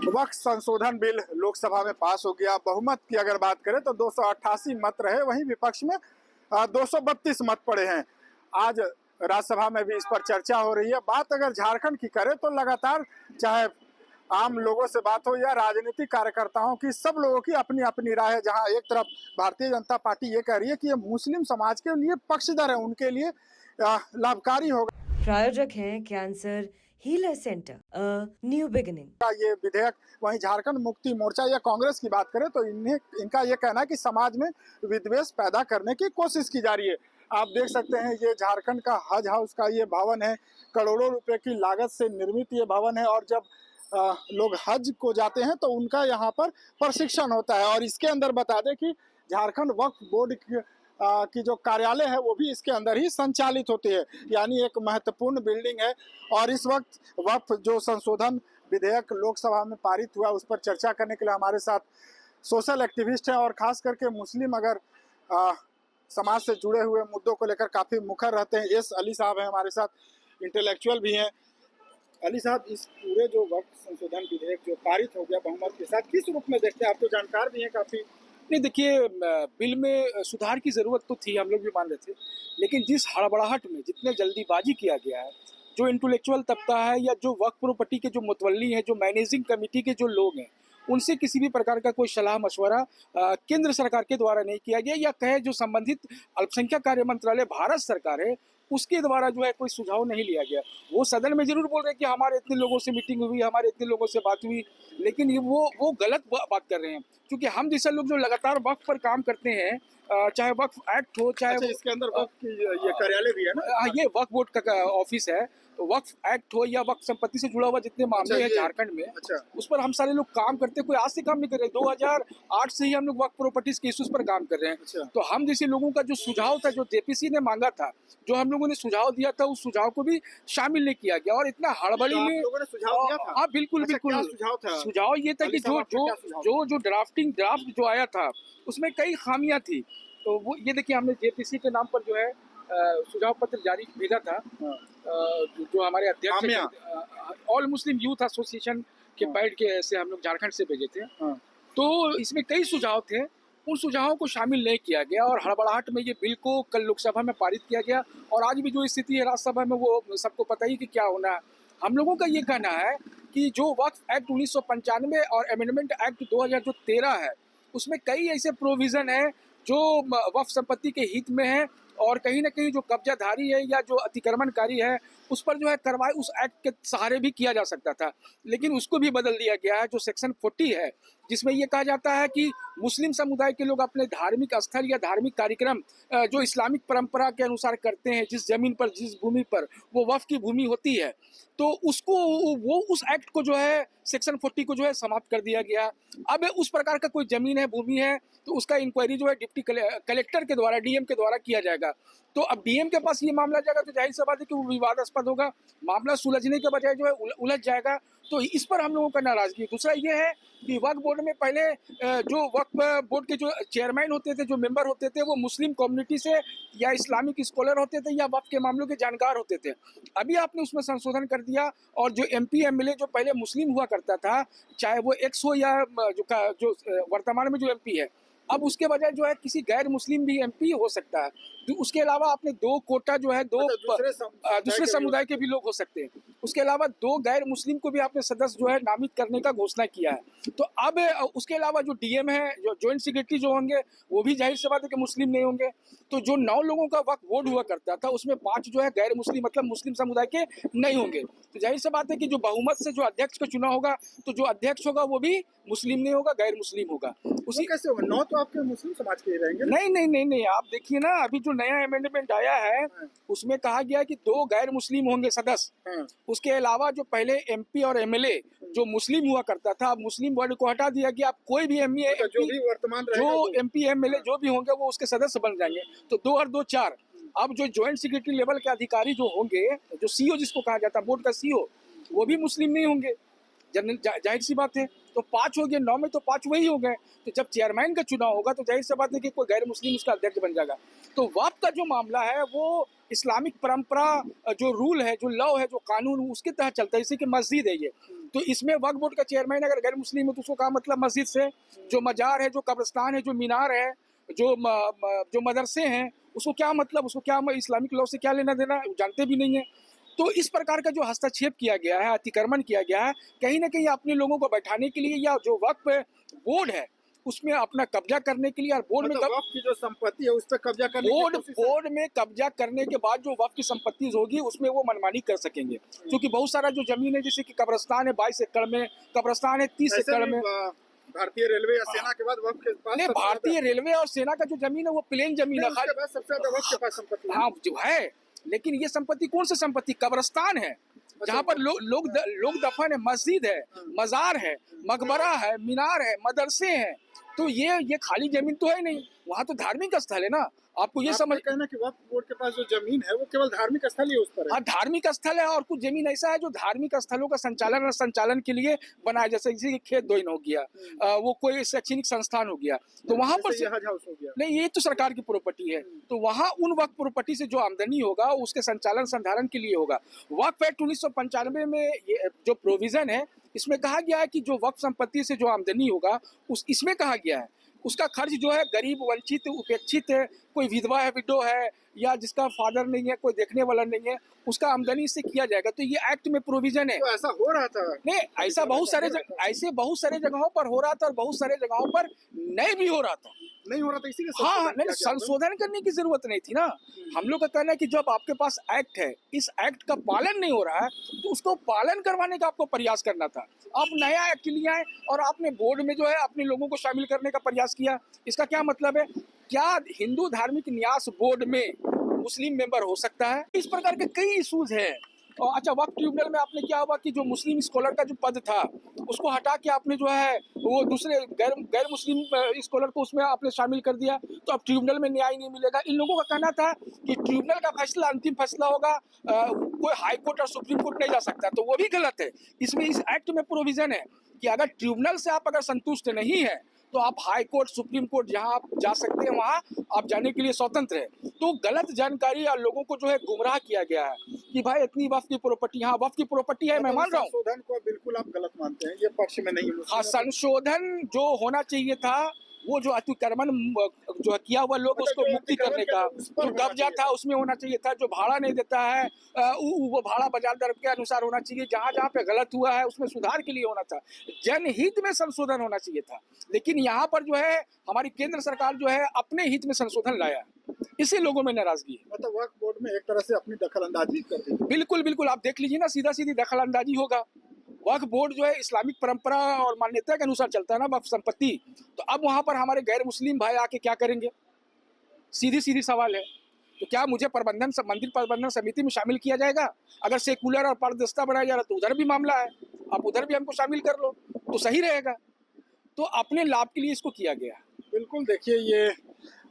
वक्फ संशोधन बिल लोकसभा में पास हो गया। बहुमत की अगर बात करें तो 288 मत रहे, वहीं विपक्ष में 232 मत पड़े हैं। आज राज्यसभा में भी इस पर चर्चा हो रही है। बात अगर झारखंड की करें तो लगातार चाहे आम लोगों से बात हो या राजनीतिक कार्यकर्ताओं की, सब लोगों की अपनी अपनी राय है। जहां एक तरफ भारतीय जनता पार्टी ये कह रही है कि ये मुस्लिम समाज के लिए पक्षधर है, उनके लिए लाभकारी होगा। प्रायोजक हैं cancer healer centre, new beginning. ये विधेयक, वहीं झारखंड मुक्ति मोर्चा या कांग्रेस की बात करें तो इनका ये कहना है कि समाज में विद्वेष पैदा करने की कोशिश की जा रही है। आप देख सकते हैं ये झारखंड का हज हाउस का ये भवन है, करोड़ों रुपए की लागत से निर्मित ये भवन है। और जब लोग हज को जाते हैं तो उनका यहाँ पर प्रशिक्षण होता है। और इसके अंदर बता दें कि झारखंड वक्फ बोर्ड की जो कार्यालय है वो भी इसके अंदर ही संचालित होती है, यानी एक महत्वपूर्ण बिल्डिंग है। और इस वक्त वक्फ जो संशोधन विधेयक लोकसभा में पारित हुआ उस पर चर्चा करने के लिए हमारे साथ सोशल एक्टिविस्ट हैं और खास करके मुस्लिम अगर समाज से जुड़े हुए मुद्दों को लेकर काफ़ी मुखर रहते हैं। एस अली साहब हैं हमारे साथ, इंटेलेक्चुअल भी हैं। अली साहब, इस पूरे जो वक्फ संशोधन विधेयक जो पारित हो गया बहुमत के साथ, किस रूप में देखते हैं? आप तो जानकार भी हैं काफ़ी। नहीं, देखिए, बिल में सुधार की ज़रूरत तो थी, हम लोग भी मान रहे थे, लेकिन जिस हड़बड़ाहट में जितने जल्दीबाजी किया गया है, जो इंटेलेक्चुअल तबका है या जो वक्फ प्रॉपर्टी के जो मुतवल्ली हैं, जो मैनेजिंग कमेटी के जो लोग हैं, उनसे किसी भी प्रकार का कोई सलाह मशवरा केंद्र सरकार के द्वारा नहीं किया गया, या कहे जो संबंधित अल्पसंख्यक कार्य मंत्रालय भारत सरकार है उसके द्वारा जो है कोई सुझाव नहीं लिया गया। वो सदन में जरूर बोल रहे हैं कि हमारे इतने लोगों से मीटिंग हुई, हमारे इतने लोगों से बात हुई, लेकिन ये वो गलत बात कर रहे हैं। क्योंकि हम जैसे लोग जो लगातार वक्फ पर काम करते हैं, चाहे वक्फ एक्ट हो, चाहे इसके अंदर वक्फ की ये कार्यालय भी है ना? ये वक्फ बोर्ड का ऑफिस है, तो वक्फ एक्ट हो या वक्फ संपत्ति से जुड़ा हुआ जितने मामले हैं झारखंड में, उस पर हम सारे लोग काम करते हैं। कोई आज से काम नहीं कर रहे, 2008 से ही हम लोग वक्फ प्रॉपर्टीज के इश्यूज पर काम कर रहे हैं। तो हम जैसे लोगों का जो सुझाव था, जो जेपीसी ने मांगा था, जो हम लोगों ने सुझाव दिया था, उस सुझाव को भी शामिल नहीं किया गया। और इतना हड़बड़ी में सुझाव दिया था? हाँ, बिल्कुल बिल्कुल। सुझाव था? सुझाव ये था कि जो ड्राफ्ट जो आया था उसमें कई खामियां थी। तो वो ये देखिए, हमने जेपीसी के नाम पर जो है सुझाव पत्र जारी भेजा था। जो हमारे अध्यक्ष ऑल मुस्लिम यूथ एसोसिएशन के पैड के ऐसे हम लोग झारखंड से भेजे थे। तो इसमें कई सुझाव थे, उन सुझावों को शामिल नहीं किया गया और हड़बड़ाहट में ये बिल को कल लोकसभा में पारित किया गया। और आज भी जो स्थिति है राज्यसभा में, वो सबको पता ही कि क्या होना है। हम लोगों का ये कहना है कि जो वक्फ एक्ट 1995 और अमेंडमेंट एक्ट 2013 है, उसमें कई ऐसे प्रोविजन है जो वक्फ संपत्ति के हित में है, और कहीं ना कहीं जो कब्जाधारी है या जो अतिक्रमणकारी है उस पर जो है कार्रवाई उस एक्ट के सहारे भी किया जा सकता था, लेकिन उसको भी बदल दिया गया है। जो सेक्शन 40 है, जिसमें ये कहा जाता है कि मुस्लिम समुदाय के लोग अपने धार्मिक स्थल या धार्मिक कार्यक्रम जो इस्लामिक परंपरा के अनुसार करते हैं, जिस जमीन पर, जिस भूमि पर वो वक्फ की भूमि होती है, तो उसको वो उस एक्ट को जो है सेक्शन 40 को जो है समाप्त कर दिया गया। अब उस प्रकार का कोई जमीन है, भूमि है, तो उसका इंक्वायरी जो है डिप्टी कलेक्टर के द्वारा, डीएम के द्वारा किया जाएगा। तो अब डीएम के पास ये मामला जाएगा तो जाहिर सी बात है कि वो विवादास्पद होगा, मामला सुलझने के बजाय जो है उलझ जाएगा। तो इस पर हम लोगों का नाराजगी। दूसरा ये है कि वक्फ बोर्ड में पहले जो वक्फ बोर्ड के जो चेयरमैन होते थे, जो मेंबर होते थे, वो मुस्लिम कम्युनिटी से या इस्लामिक स्कॉलर होते थे या वक्फ के मामलों के जानकार होते थे। अभी आपने उसमें संशोधन कर दिया और जो एमपी एमएलए जो पहले मुस्लिम हुआ करता था, चाहे वो एक्स हो या जो वर्तमान में जो एमपी है, अब उसके बजाय जो है किसी गैर मुस्लिम भी एमपी हो सकता है। तो उसके अलावा आपने 2 कोटा जो है, दूसरे समुदाय के भी लोग हो सकते हैं। उसके अलावा 2 गैर मुस्लिम को भी आपने सदस्य जो है नामित करने का घोषणा किया है। तो अब उसके अलावा जो डीएम है, जो ज्वाइंट सेक्रेटरी जो होंगे, वो भी जाहिर सी बात है कि मुस्लिम नहीं होंगे। तो जो 9 लोगों का वक्फ बोर्ड हुआ करता था, उसमें 5 जो है गैर मुस्लिम, मतलब मुस्लिम समुदाय के नहीं होंगे। तो जाहिर सी बात है कि जो बहुमत से जो अध्यक्ष का चुनाव होगा, तो जो अध्यक्ष होगा वो भी मुस्लिम नहीं होगा, गैर मुस्लिम होगा। उसी कैसे होगा? 9 तो आपके मुस्लिम समाज के रहेंगे। नहीं, आप देखिए ना, अभी जो नया अमेंडमेंट आया है उसमें कहा गया कि 2 गैर मुस्लिम होंगे सदस्य। उसके अलावा जो पहले एमपी और एमएलए जो मुस्लिम हुआ करता था, अब मुस्लिम वर्ड को हटा दिया कि आप कोई भी जो भी वर्तमान जो एमपी एमएलए जो भी होंगे वो उसके सदस्य बन जाएंगे। तो 2 और 2 4। अब जो ज्वाइंट सेक्रेटरी लेवल के अधिकारी जो होंगे, जो सीईओ जिसको कहा जाता है, बोर्ड का सीईओ, वो भी मुस्लिम नहीं होंगे। जाहिर सी बात है। तो 5 हो गए, 9 में तो 5 वही हो गए। तो जब चेयरमैन का चुनाव होगा तो जाहिर सी बात है कि कोई गैर मुस्लिम उसका अध्यक्ष बन जाएगा। तो वक्फ का जो मामला है वो इस्लामिक परंपरा, जो रूल है, जो लॉ है, जो कानून, उसके तहत चलता है। जैसे कि मस्जिद है ये, तो इसमें वक्फ बोर्ड का चेयरमैन अगर गैर मुस्लिम है तो उसको क्या मतलब मस्जिद से? जो मजार है, जो कब्रिस्तान है, जो मीनार है, जो मदरसे हैं, उसको क्या मतलब, उसको क्या इस्लामिक लॉ से क्या लेना देना, जानते भी नहीं है। तो इस प्रकार का जो हस्तक्षेप किया गया है, अतिक्रमण किया गया है, कहीं ना कहीं अपने लोगों को बैठाने के लिए, या जो वक्फ बोर्ड है उसमें अपना कब्जा करने के लिए, और बोर्ड में वक्फ की जो संपत्ति है उस पर कब्जा करने बोर्ड में कब्जा करने के बाद जो वक्फ की संपत्ति होगी उसमें वो मनमानी कर सकेंगे। क्योंकि बहुत सारा जो जमीन है, जैसे कि कब्रिस्तान है 22 एकड़ में, कब्रिस्तान है 30 एकड़ में। भारतीय रेलवे या सेना के बाद वक्फ के पास, नहीं, भारतीय रेलवे और सेना का जो जमीन है वो प्लेन जमीन है, सबसे ज्यादा वक्फ के पास संपत्ति। हाँ जो है, लेकिन ये संपत्ति कौन सी संपत्ति? कब्रिस्तान है जहाँ पर लोग दफन है, मस्जिद है, मजार है, मकबरा है, मीनार है, मदरसे हैं। तो ये खाली जमीन तो है नहीं, वहाँ तो धार्मिक स्थल है ना। आपको ये समझ कहना कि वक्फ बोर्ड के पास जो जमीन है वो केवल धार्मिक स्थल ही उस पर है। हाँ, धार्मिक स्थल है, और कुछ जमीन ऐसा है जो धार्मिक स्थलों का संचालन के लिए बनाया, जैसे किसी खेत दोइन हो गया, वो कोई शैक्षणिक संस्थान हो गया, तो वहाँ पर हज हाउस हो गया। नहीं, ये तो सरकार की प्रॉपर्टी है। तो वहाँ उन वक्फ प्रॉपर्टी से जो आमदनी होगा उसके संधारण के लिए होगा। वक्फ एक्ट 1995 में ये जो प्रोविजन है, इसमें कहा गया है कि जो वक्फ संपत्ति से जो आमदनी होगा इसमें कहा गया है उसका खर्च जो है गरीब, वंचित, उपेक्षित है, कोई विधवा है, विडो है, या जिसका फादर नहीं है, कोई देखने वाला नहीं है, उसका आमदनी से किया जाएगा। तो ये एक्ट में प्रोविजन है। तो ऐसा हो रहा था? नहीं, ऐसा बहुत सारे जगहों पर हो रहा था, और बहुत सारे जगहों पर नहीं भी हो रहा था। नहीं हो रहा था, इसीलिए हाँ, नहीं, संशोधन करने की जरूरत नहीं थी ना। हम लोग का कहना है कि जब आपके पास एक्ट है, इस एक्ट का पालन नहीं हो रहा है तो उसको पालन करवाने का आपको प्रयास करना था। आप नया एक्ट लिए आए और आपने बोर्ड में जो है अपने लोगों को शामिल करने का प्रयास किया। इसका क्या मतलब है? क्या हिंदू धार्मिक न्यास बोर्ड में मुस्लिम मेंबर हो सकता है? इस प्रकार के कई इशूज हैं। और अच्छा, वक्फ ट्रिब्यूनल में आपने क्या हुआ कि जो मुस्लिम स्कॉलर का जो पद था उसको हटा के आपने जो है वो दूसरे गैर मुस्लिम स्कॉलर को उसमें आपने शामिल कर दिया। तो अब ट्रिब्यूनल में न्याय नहीं मिलेगा। इन लोगों का कहना था कि ट्रिब्यूनल का फैसला अंतिम फैसला होगा, कोई हाई कोर्ट और सुप्रीम कोर्ट नहीं जा सकता। तो वो भी गलत है। इसमें इस एक्ट में प्रोविजन है कि अगर ट्रिब्यूनल से आप अगर संतुष्ट नहीं है तो आप हाई कोर्ट, सुप्रीम कोर्ट, जहां आप जा सकते हैं वहां आप जाने के लिए स्वतंत्र है। तो गलत जानकारी या लोगों को जो है गुमराह किया गया है कि भाई इतनी वक्फ की प्रॉपर्टी, हाँ वक्फ की प्रॉपर्टी है, मैं मान रहा हूँ। संशोधन को बिल्कुल आप गलत मानते हैं, ये पक्ष में नहीं। हाँ, संशोधन जो होना चाहिए था वो जो अतिक्रमण जो किया हुआ लोग उसको मुक्ति करने का जो कब्जा था उसमें होना चाहिए था। जो भाड़ा नहीं देता है वो भाड़ा बाजार दर के अनुसार होना चाहिए। जहाँ जहाँ पे गलत हुआ है उसमें सुधार के लिए होना था। जनहित में संशोधन होना चाहिए था। लेकिन यहाँ पर जो है हमारी केंद्र सरकार जो है अपने हित में संशोधन लाया, इससे लोगों में नाराजगी है। मतलब वक्फ बोर्ड में एक तरह से अपनी दखल अंदाजी कर दी। बिल्कुल बिल्कुल, आप देख लीजिए ना, सीधा सीधी दखल अंदाजी होगा। वक्फ बोर्ड जो है इस्लामिक परंपरा और मान्यता के अनुसार चलता है ना वक्फ संपत्ति। तो अब वहां पर हमारे गैर मुस्लिम भाई आके क्या करेंगे? सीधी सीधी सवाल है। तो क्या मुझे मंदिर प्रबंधन समिति में शामिल किया जाएगा? अगर सेकुलर और पारदर्शिता बनाया जा रहा तो उधर भी मामला है, आप उधर भी हमको शामिल कर लो तो सही रहेगा। तो अपने लाभ के लिए इसको किया गया। बिल्कुल, देखिए ये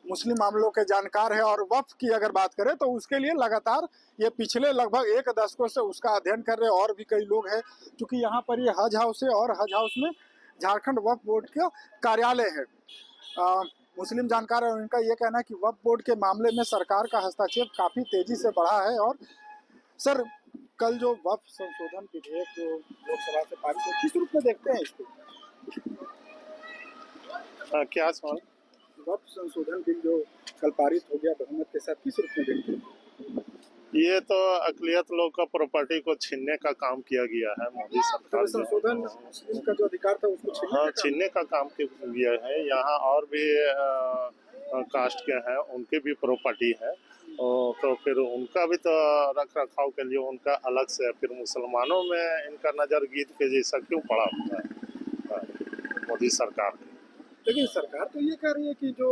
मुस्लिम मामलों के जानकार है और वक्फ की अगर बात करें तो उसके लिए लगातार ये पिछले लगभग 1 दशकों से उसका अध्ययन कर रहे और भी कई लोग हैं। क्योंकि यहाँ पर ये हज हाउस है और हज हाउस में झारखंड वक्फ बोर्ड का कार्यालय है। मुस्लिम जानकार है, उनका ये कहना है कि वक्फ बोर्ड के मामले में सरकार का हस्तक्षेप काफ़ी तेजी से बढ़ा है। और सर, कल जो वक्फ संशोधन विधेयक जो लोकसभा से पारित हुआ, किस रूप में देखते हैं इसको? क्या सवाल? वक्फ संशोधन बिल जो कल पारित हो गया बहुमत के साथ, किस रूप में देखते हैं? ये तो अक़लियत लोग का प्रॉपर्टी को छीनने का काम किया गया है मोदी सरकार। तो संशोधन मुस्लिम का जो अधिकार था उसको छीनने का काम किया है। यहाँ और भी कास्ट के हैं, उनकी भी प्रॉपर्टी है, तो फिर उनका भी तो रख रखाव के लिए उनका अलग से। फिर मुसलमानों में इनका नज़र गीत के जैसा क्यों पड़ा हुआ है मोदी सरकार के? लेकिन सरकार तो ये कह रही है कि जो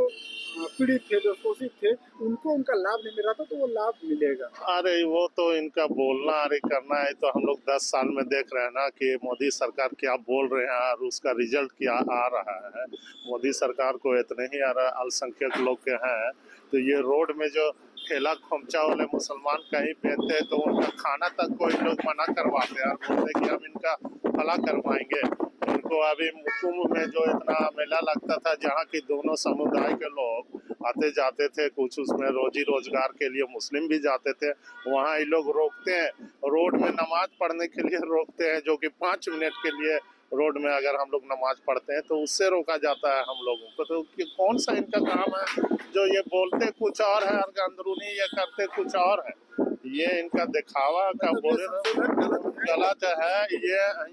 पीड़ित थे, जो शोषित थे, उनको उनका लाभ नहीं मिल रहा था, तो वो लाभ मिलेगा। अरे वो तो इनका बोलना अरे करना है, तो हम लोग 10 साल में देख रहे हैं ना कि मोदी सरकार क्या बोल रहे हैं और उसका रिजल्ट क्या आ रहा है। मोदी सरकार को इतने ही अल्पसंख्यक लोग के हैं, तो ये रोड में जो ठेला खोमचा वाले मुसलमान कहीं बेचते हैं तो उनका खाना तक कोई लोग मना करवाते हैं और बोलते हैं कि हम इनका भला करवाएंगे। इनको अभी कुंभ में जो इतना मेला लगता था, जहाँ की दोनों समुदाय के लोग आते जाते थे, कुछ उसमें रोजी रोजगार के लिए मुस्लिम भी जाते थे, वहाँ ये लोग रोकते हैं, रोड में नमाज पढ़ने के लिए रोकते हैं, जो कि 5 मिनट के लिए रोड में अगर हम लोग नमाज पढ़ते हैं तो उससे रोका जाता है हम लोगों को। तो कौन सा इनका काम है जो ये बोलते कुछ और है और अंदरूनी ये करते कुछ और है। ये इनका दिखावा का बोले गलत है।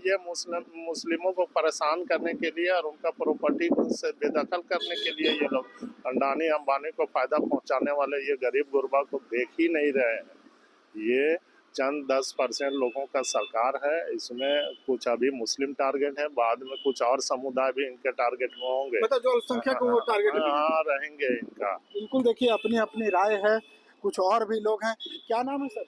ये मुस्लिमों को परेशान करने के लिए और उनका प्रॉपर्टी से बेदखल करने के लिए ये लोग अंडानी अंबानी को फायदा पहुंचाने वाले ये गरीब गुरबा को देख ही नहीं रहे हैं। ये चंद 10% लोगों का सरकार है, इसमें कुछ अभी मुस्लिम टारगेट है, बाद में कुछ और समुदाय भी इनके टारगेट में होंगे, मतलब जो अल्पसंख्यक को वो टारगेट रहेंगे इनका। बिल्कुल, देखिए अपनी अपनी राय है, कुछ और भी लोग हैं। क्या नाम है सर?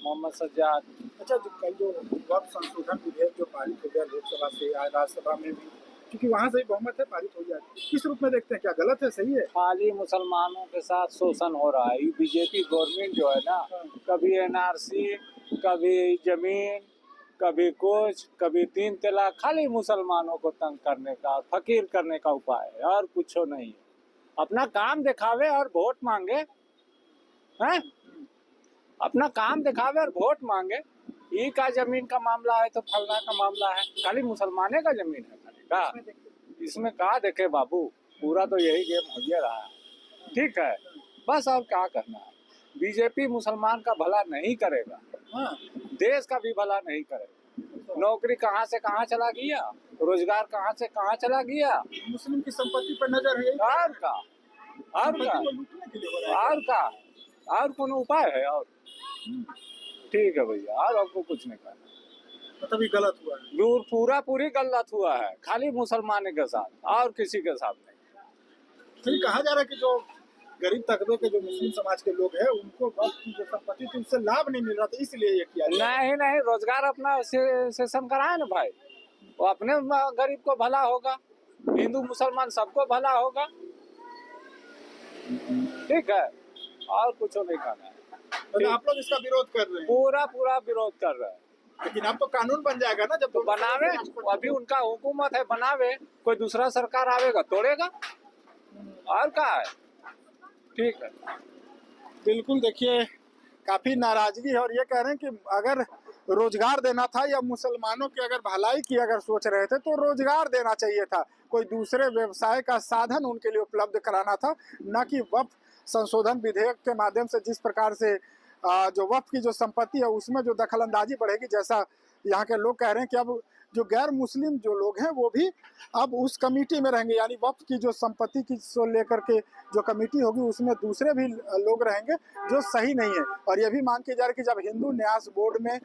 मोहम्मद सज्जाद। अच्छा, जो कल जो वक्फ संशोधन विधेयक जो पारित हो गया लोकसभा से, आज राज्यसभा में भी, क्योंकि वहाँ से ही बहुमत है, पारित हो गया, किस रूप में देखते हैं? क्या गलत है, सही है? खाली मुसलमानों के साथ शोषण हो रहा है। बीजेपी गवर्नमेंट जो है ना, कभी एनआरसी, कभी जमीन, कभी कुछ, कभी 3 तलाक, खाली मुसलमानों को तंग करने का, फकीर करने का उपाय है और कुछ नहीं है। अपना काम दिखावे और वोट मांगे, हैं? अपना काम दिखावे और वोट मांगे। ये का जमीन का मामला है तो फलना का मामला है, खाली मुसलमाने का जमीन है खाली का। इसमें कहा देखे बाबू, पूरा तो यही गेम हो गया रहा है। ठीक है, बस और क्या करना है। बीजेपी मुसलमान का भला नहीं करेगा, देश का भी भला नहीं करेगा। नौकरी कहाँ से कहाँ चला गया, रोजगार कहाँ से कहाँ चला गया। मुस्लिम की संपत्ति पर नजर है, और का और कोनो उपाय है? और ठीक है भैया, और आपको कुछ नहीं करना। मतलब ये गलत हुआ है, दूर पूरी गलत हुआ है, खाली मुसलमान के साथ और किसी के साथ नहीं। फिर कहा जा रहा है कि जो गरीब तबके के जो मुस्लिम समाज के लोग हैं, उनको वक्फ की जो संपत्ति थी उससे लाभ नहीं मिल रहा था, इसलिए ये किया। नहीं, रोजगार अपना सेशन कराए ना भाई, वो अपने गरीब को भला होगा, हिंदू मुसलमान सबको भला होगा। ठीक है, और कुछ नहीं करना है। तो आप लोग इसका विरोध कर रहे हैं? पूरा विरोध कर रहे हैं। लेकिन अब तो कानून बन जाएगा ना, जब तो बनावे, अभी उनका हुकूमत है, बनावे, कोई दूसरा सरकार आवेगा तोड़ेगा, और क्या है। ठीक है, बिल्कुल, देखिए काफी नाराजगी है और ये कह रहे हैं कि अगर रोजगार देना था या मुसलमानों की अगर भलाई की अगर सोच रहे थे तो रोजगार देना चाहिए था, कोई दूसरे व्यवसाय का साधन उनके लिए उपलब्ध कराना था, न कि वक्फ संशोधन विधेयक के माध्यम से जिस प्रकार से जो वक्फ की जो संपत्ति है उसमें जो दखलंदाजी बढ़ेगी, जैसा यहाँ के लोग कह रहे हैं कि अब जो गैर मुस्लिम जो लोग हैं वो भी अब उस कमेटी में रहेंगे, यानी वक्फ की जो संपत्ति की को लेकर के जो कमेटी होगी उसमें दूसरे भी लोग रहेंगे, जो सही नहीं है। और ये भी मांग की जा रही है कि जब हिंदू न्यास बोर्ड में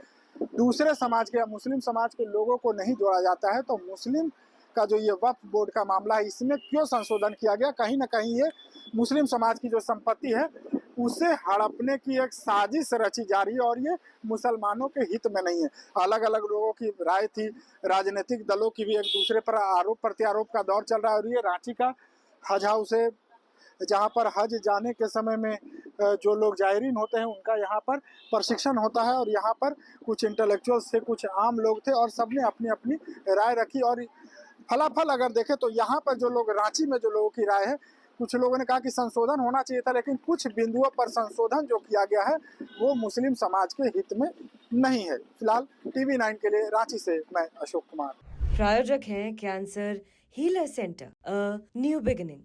दूसरे समाज के या मुस्लिम समाज के लोगों को नहीं जोड़ा जाता है तो मुस्लिम का जो ये वक्फ बोर्ड का मामला है इसमें क्यों संशोधन किया गया? कहीं ना कहीं ये मुस्लिम समाज की जो संपत्ति है उसे हड़पने की एक साजिश रची जा रही है और ये मुसलमानों के हित में नहीं है। अलग अलग लोगों की राय थी, राजनीतिक दलों की भी एक दूसरे पर आरोप प्रत्यारोप का दौर चल रहा है। और ये रांची का हज हाउस है जहाँ पर हज जाने के समय में जो लोग जायरीन होते हैं उनका यहाँ पर प्रशिक्षण होता है और यहाँ पर कुछ इंटेलेक्चुअल्स थे, कुछ आम लोग थे और सबने अपनी अपनी राय रखी। और फलाफल अगर देखें तो यहाँ पर जो लोग रांची में जो लोगों की राय है, कुछ लोगों ने कहा कि संशोधन होना चाहिए था, लेकिन कुछ बिंदुओं पर संशोधन जो किया गया है वो मुस्लिम समाज के हित में नहीं है। फिलहाल TV9 के लिए रांची से मैं अशोक कुमार। प्रायोजक हैं cancer healer centre, a new beginning.